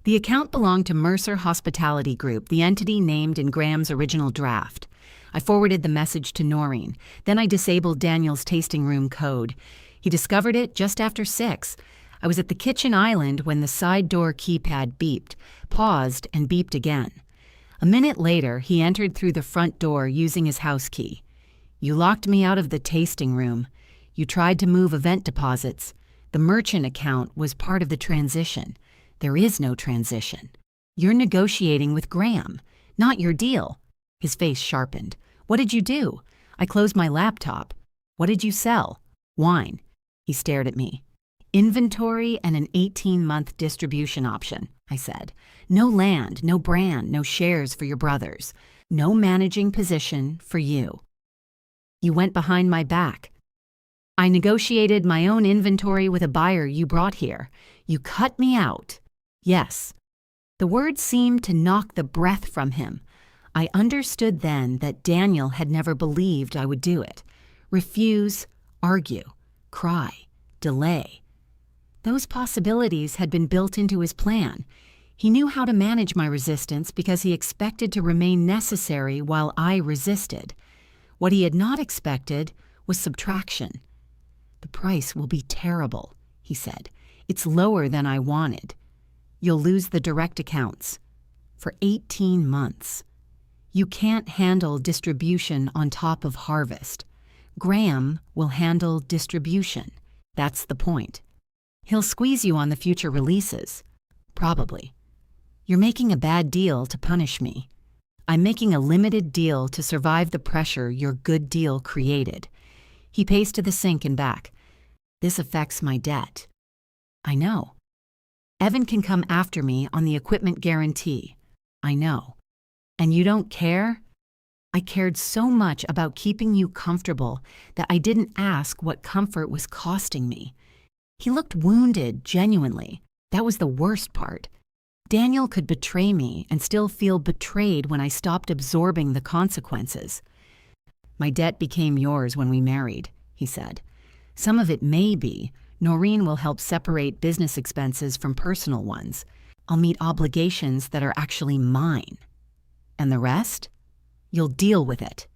The account belonged to Mercer Hospitality Group, the entity named in Graham's original draft. I forwarded the message to Noreen. Then I disabled Daniel's tasting room code. He discovered it just after 6. I was at the kitchen island when the side door keypad beeped, paused, and beeped again. A minute later, he entered through the front door using his house key. You locked me out of the tasting room. You tried to move event deposits. The merchant account was part of the transition. There is no transition. You're negotiating with Graham, not your deal." His face sharpened. "What did you do?" "I closed my laptop." "What did you sell?" "Wine." He stared at me. "Inventory and an 18-month distribution option," I said. "No land, no brand, no shares for your brothers. No managing position for you. You went behind my back. I negotiated my own inventory with a buyer you brought here. You cut me out." "Yes." The words seemed to knock the breath from him. I understood then that Daniel had never believed I would do it. Refuse, argue, cry, delay. Those possibilities had been built into his plan. He knew how to manage my resistance because he expected to remain necessary while I resisted. What he had not expected was subtraction. "The price will be terrible," he said. "It's lower than I wanted. You'll lose the direct accounts. For 18 months. You can't handle distribution on top of harvest. Graham will handle distribution. That's the point. He'll squeeze you on the future releases. Probably. You're making a bad deal to punish me. I'm making a limited deal to survive the pressure your good deal created." He paced to the sink and back. "This affects my debt." "I know." "Evan can come after me on the equipment guarantee." "I know." "And you don't care?" "I cared so much about keeping you comfortable that I didn't ask what comfort was costing me." He looked wounded, genuinely. That was the worst part. Daniel could betray me and still feel betrayed when I stopped absorbing the consequences. "My debt became yours when we married," he said. "Some of it may be. Noreen will help separate business expenses from personal ones. I'll meet obligations that are actually mine. And the rest? You'll deal with it."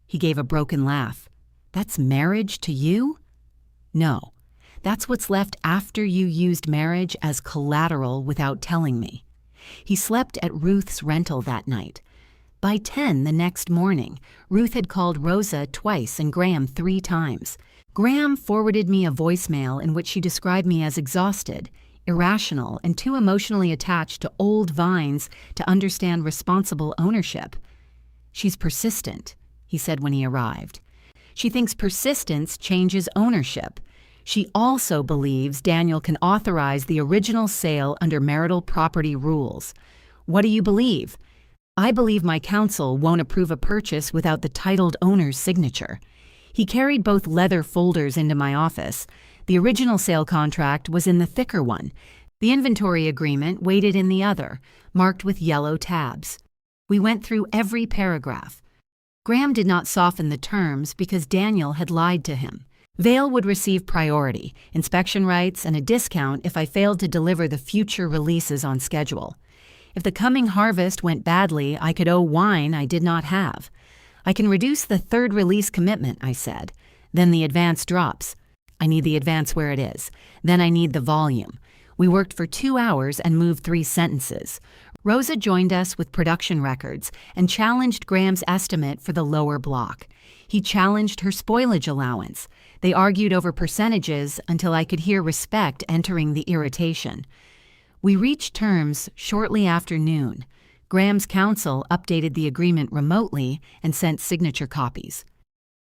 He gave a broken laugh. "That's marriage to you?" "No. That's what's left after you used marriage as collateral without telling me." He slept at Ruth's rental that night. By 10 the next morning, Ruth had called Rosa twice and Graham 3 times. Graham forwarded me a voicemail in which she described me as exhausted, irrational, and too emotionally attached to old vines to understand responsible ownership. "She's persistent," he said when he arrived. "She thinks persistence changes ownership. She also believes Daniel can authorize the original sale under marital property rules. What do you believe?" "I believe my counsel won't approve a purchase without the titled owner's signature." He carried both leather folders into my office. The original sale contract was in the thicker one. The inventory agreement waited in the other, marked with yellow tabs. We went through every paragraph. Graham did not soften the terms because Daniel had lied to him. Vale would receive priority, inspection rights, and a discount if I failed to deliver the future releases on schedule. If the coming harvest went badly, I could owe wine I did not have. "I can reduce the 3rd release commitment," I said. "Then the advance drops. I need the advance where it is. Then I need the volume." We worked for 2 hours and moved 3 sentences. Rosa joined us with production records and challenged Graham's estimate for the lower block. He challenged her spoilage allowance. They argued over percentages until I could hear respect entering the irritation. We reached terms shortly after noon. Graham's counsel updated the agreement remotely and sent signature copies.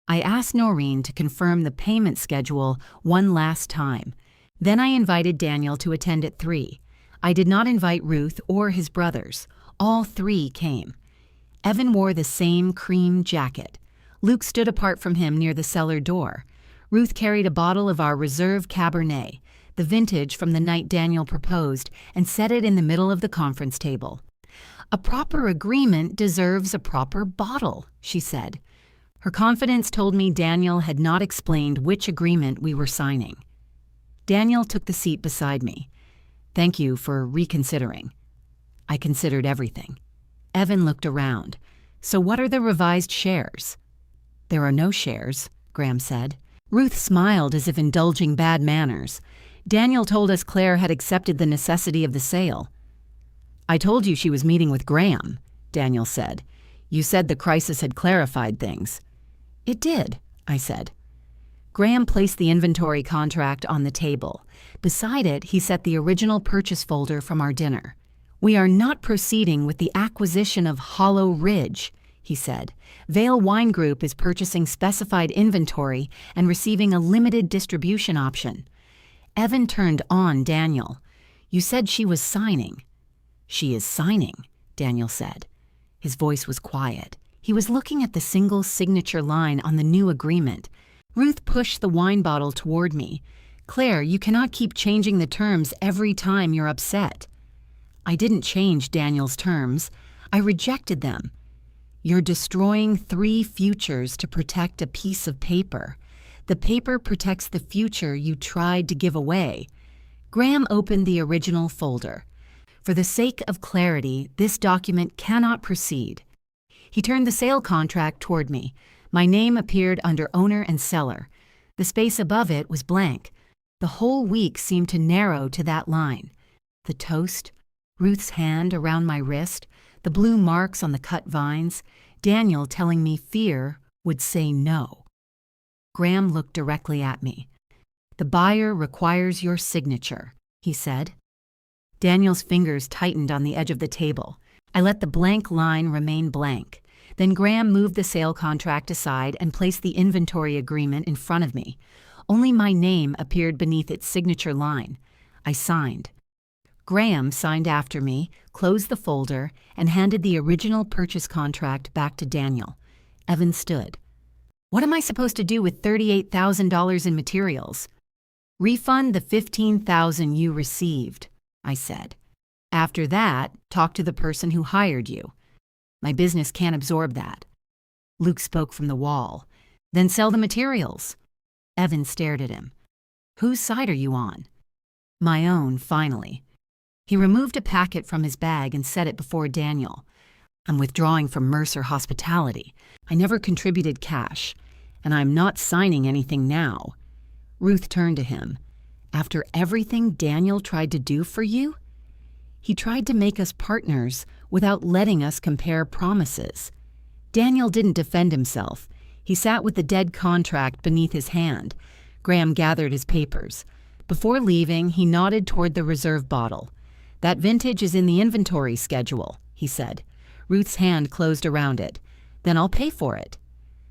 I asked Noreen to confirm the payment schedule one last time. Then I invited Daniel to attend at 3. I did not invite Ruth or his brothers. All 3 came. Evan wore the same cream jacket. Luke stood apart from him near the cellar door. Ruth carried a bottle of our reserve Cabernet, the vintage from the night Daniel proposed, and set it in the middle of the conference table. "A proper agreement deserves a proper bottle," she said. Her confidence told me Daniel had not explained which agreement we were signing. Daniel took the seat beside me. "Thank you for reconsidering." I considered everything. Evan looked around. "So what are the revised shares?" "There are no shares," Graham said. Ruth smiled as if indulging bad manners. "Daniel told us Claire had accepted the necessity of the sale." "I told you she was meeting with Graham," Daniel said. "You said the crisis had clarified things." It did, I said. Graham placed the inventory contract on the table. Beside it, he set the original purchase folder from our dinner. "We are not proceeding with the acquisition of Hollow Ridge," he said. "Vale Wine Group is purchasing specified inventory and receiving a limited distribution option." Evan turned on Daniel. "You said she was signing." "She is signing," Daniel said. His voice was quiet. He was looking at the single signature line on the new agreement. Ruth pushed the wine bottle toward me. "Claire, you cannot keep changing the terms every time you're upset." "I didn't change Daniel's terms. I rejected them." "You're destroying 3 futures to protect a piece of paper. The paper protects the future you tried to give away." Graham opened the original folder. "For the sake of clarity, this document cannot proceed." He turned the sale contract toward me. My name appeared under owner and seller. The space above it was blank. The whole week seemed to narrow to that line. The toast, Ruth's hand around my wrist, the blue marks on the cut vines, Daniel telling me fear would say no. Graham looked directly at me. "The buyer requires your signature," he said. Daniel's fingers tightened on the edge of the table. I let the blank line remain blank. Then Graham moved the sale contract aside and placed the inventory agreement in front of me. Only my name appeared beneath its signature line. I signed. Graham signed after me, closed the folder, and handed the original purchase contract back to Daniel. Evan stood. "What am I supposed to do with $38,000 in materials?" "Refund the $15,000 you received," I said. "After that, talk to the person who hired you. My business can't absorb that." Luke spoke from the wall. "Then sell the materials." Evan stared at him. "Whose side are you on?" "My own, finally." He removed a packet from his bag and set it before Daniel. "I'm withdrawing from Mercer Hospitality. I never contributed cash, and I'm not signing anything now." Ruth turned to him. "After everything Daniel tried to do for you?" "He tried to make us partners without letting us compare promises." Daniel didn't defend himself. He sat with the dead contract beneath his hand. Graham gathered his papers. Before leaving, he nodded toward the reserve bottle. "That vintage is in the inventory schedule," he said. Ruth's hand closed around it. "Then I'll pay for it."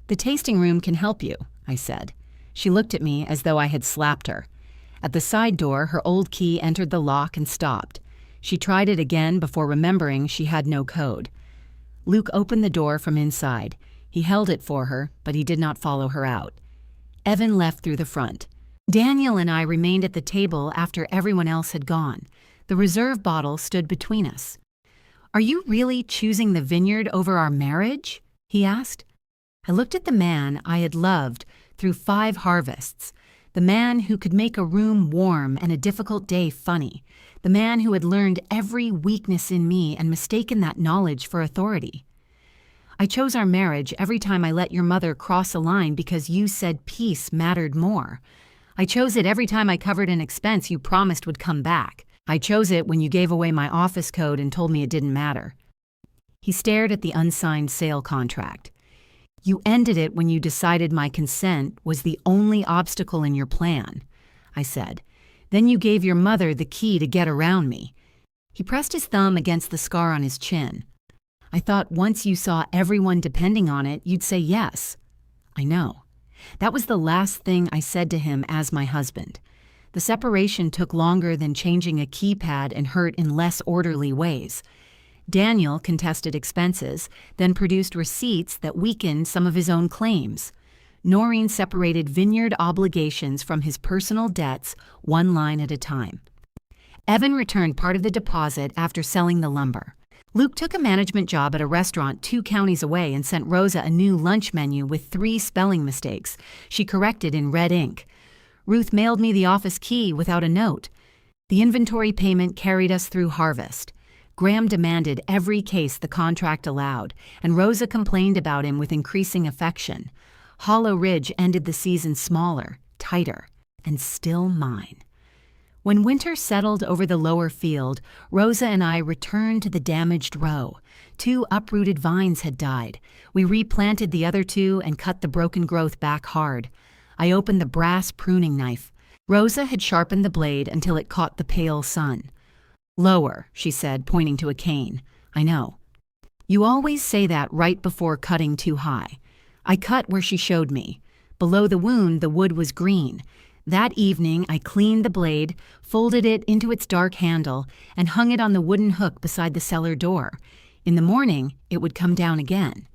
"The tasting room can help you," I said. She looked at me as though I had slapped her. At the side door, her old key entered the lock and stopped. She tried it again before remembering she had no code. Luke opened the door from inside. He held it for her, but he did not follow her out. Evan left through the front. Daniel and I remained at the table after everyone else had gone. The reserve bottle stood between us. "Are you really choosing the Vineyard over our marriage?" he asked. I looked at the man I had loved through 5 harvests, the man who could make a room warm and a difficult day funny, the man who had learned every weakness in me and mistaken that knowledge for authority. "I chose our marriage every time I let your mother cross a line because you said peace mattered more. I chose it every time I covered an expense you promised would come back. I chose it when you gave away my office code and told me it didn't matter." He stared at the unsigned sale contract. "You ended it when you decided my consent was the only obstacle in your plan," I said. "Then you gave your mother the key to get around me." He pressed his thumb against the scar on his chin. "I thought once you saw everyone depending on it, you'd say yes." "I know." That was the last thing I said to him as my husband. The separation took longer than changing a keypad and hurt in less orderly ways. Daniel contested expenses, then produced receipts that weakened some of his own claims. Noreen separated Vineyard obligations from his personal debts, one line at a time. Evan returned part of the deposit after selling the lumber. Luke took a management job at a restaurant 2 counties away and sent Rosa a new lunch menu with 3 spelling mistakes she corrected in red ink. Ruth mailed me the office key without a note. The inventory payment carried us through harvest. Graham demanded every case the contract allowed, and Rosa complained about him with increasing affection. Hollow Ridge ended the season smaller, tighter, and still mine. When winter settled over the lower field, Rosa and I returned to the damaged row. 2 uprooted vines had died. We replanted the other 2 and cut the broken growth back hard. I opened the brass pruning knife. Rosa had sharpened the blade until it caught the pale sun. "Lower," she said, pointing to a cane. "I know. You always say that right before cutting too high." I cut where she showed me. Below the wound, the wood was green. That evening, I cleaned the blade, folded it into its dark handle, and hung it on the wooden hook beside the cellar door. In the morning, it would come down again.